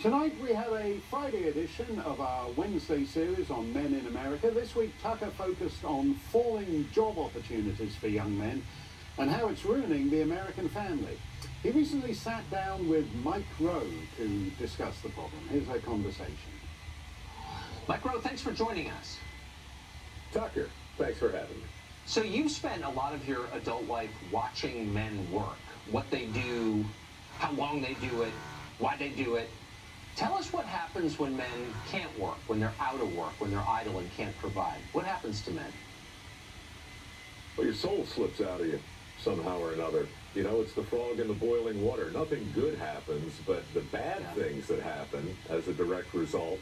Tonight we have a Friday edition of our Wednesday series on Men in America. This week Tucker focused on falling job opportunities for young men and how it's ruining the American family. He recently sat down with Mike Rowe to discuss the problem. Here's our conversation. Mike Rowe, thanks for joining us. Tucker, thanks for having me. So you've spent a lot of your adult life watching men work, what they do, how long they do it, why they do it. Tell us what happens when men can't work, when they're out of work, when they're idle and can't provide. What happens to men? Well, your soul slips out of you somehow or another. You know, it's the frog in the boiling water. Nothing good happens, but the bad things that happen as a direct result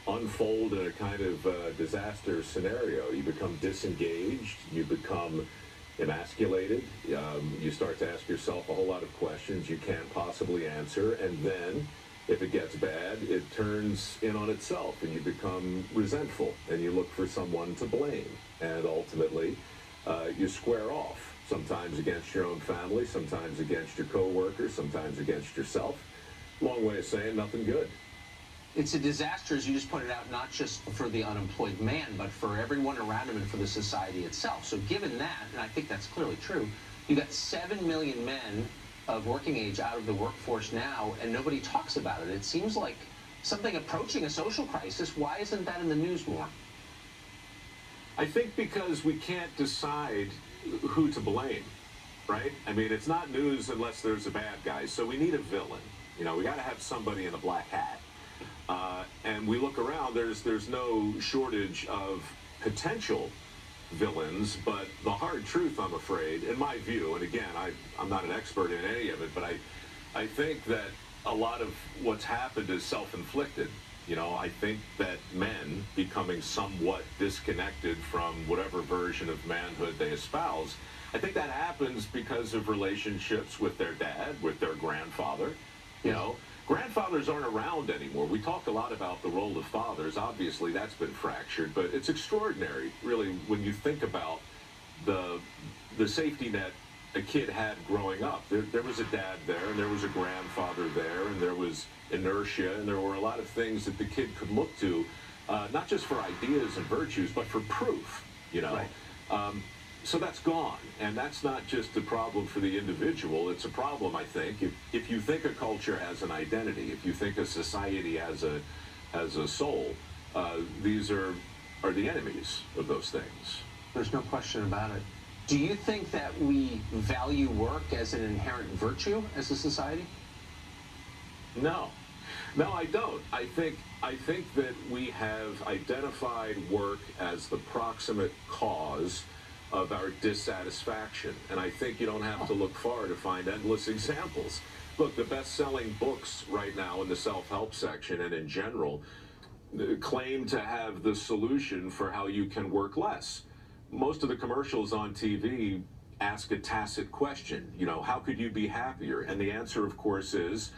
unfold in a kind of disaster scenario. You become disengaged, you become emasculated, you start to ask yourself a whole lot of questions you can't possibly answer, and then if it gets bad, it turns in on itself and you become resentful and you look for someone to blame. And ultimately, you square off, sometimes against your own family, sometimes against your coworkers, sometimes against yourself. Long way of saying nothing good. It's a disaster, as you just pointed out, not just for the unemployed man, but for everyone around him and for the society itself. So given that, and I think that's clearly true, you got 7 million men of working age out of the workforce now, and nobody talks about it. It seems like something approaching a social crisis. Why isn't that in the news more? I think because we can't decide who to blame, right? I mean, it's not news unless there's a bad guy, so we need a villain. You know, we got to have somebody in a black hat. And we look around, there's no shortage of potential villains, but the hard truth, I'm afraid, in my view, and again, I'm not an expert in any of it, but I think that a lot of what's happened is self-inflicted. You know, I think that men becoming somewhat disconnected from whatever version of manhood they espouse, I think that happens because of relationships with their dad, with their grandfather. You know, grandfathers aren't around anymore. We talk a lot about the role of fathers. Obviously, that's been fractured, but it's extraordinary, really, when you think about the safety net a kid had growing up. There was a dad there, and there was a grandfather there, and there was inertia, and there were a lot of things that the kid could look to, not just for ideas and virtues, but for proof, you know. Right. So that's gone, and that's not just a problem for the individual. It's a problem, I think, if you think a culture has an identity, if you think a society has a soul, these are the enemies of those things. There's no question about it. Do you think that we value work as an inherent virtue as a society? No, I don't. I think that we have identified work as the proximate cause of our dissatisfaction. And I think you don't have to look far to find endless examples. Look, the best-selling books right now in the self-help section and in general claim to have the solution for how you can work less. Most of the commercials on TV ask a tacit question, you know, how could you be happier? And the answer, of course, is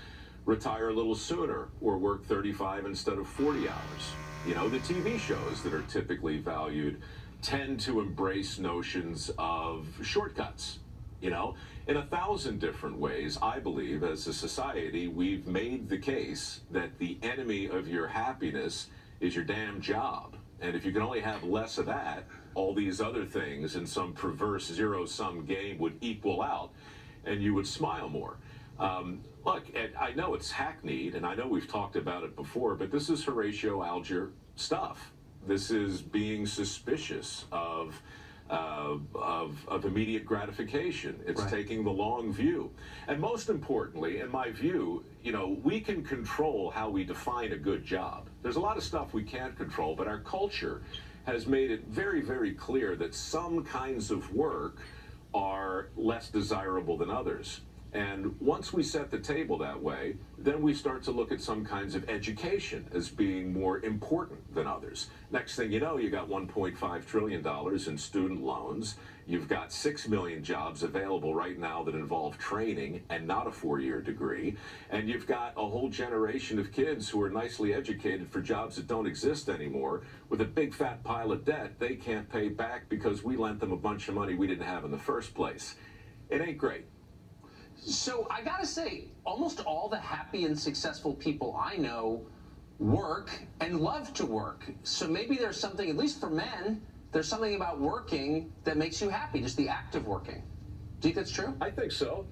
retire a little sooner or work 35 instead of 40 hours. You know, the TV shows that are typically valued tend to embrace notions of shortcuts. You know, in 1,000 different ways, I believe, as a society, we've made the case that the enemy of your happiness is your damn job. And if you can only have less of that, all these other things in some perverse zero-sum game would equal out, and you would smile more. Look, I know it's hackneyed, and I know we've talked about it before, but this is Horatio Alger stuff. This is being suspicious of immediate gratification. It's right. Taking the long view. And most importantly, in my view, you know, we can control how we define a good job. There's a lot of stuff we can't control, but our culture has made it very, very clear that some kinds of work are less desirable than others. And once we set the table that way, then we start to look at some kinds of education as being more important than others. Next thing you know, you got $1.5 trillion in student loans. You've got 6 million jobs available right now that involve training and not a 4-year degree. And you've got a whole generation of kids who are nicely educated for jobs that don't exist anymore with a big fat pile of debt they can't pay back because we lent them a bunch of money we didn't have in the first place. It ain't great. So I gotta say, almost all the happy and successful people I know work and love to work. So maybe there's something, at least for men, there's something about working that makes you happy, just the act of working. Do you think that's true? I think so.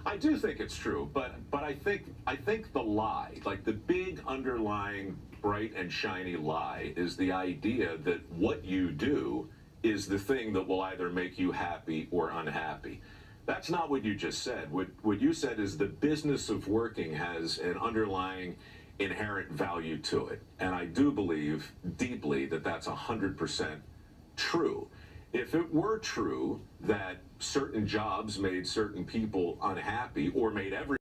I do think it's true, but I think the lie, like the big underlying bright and shiny lie, is the idea that what you do is the thing that will either make you happy or unhappy. That's not what you just said. What you said is the business of working has an underlying inherent value to it. And I do believe deeply that that's 100% true. If it were true that certain jobs made certain people unhappy or made every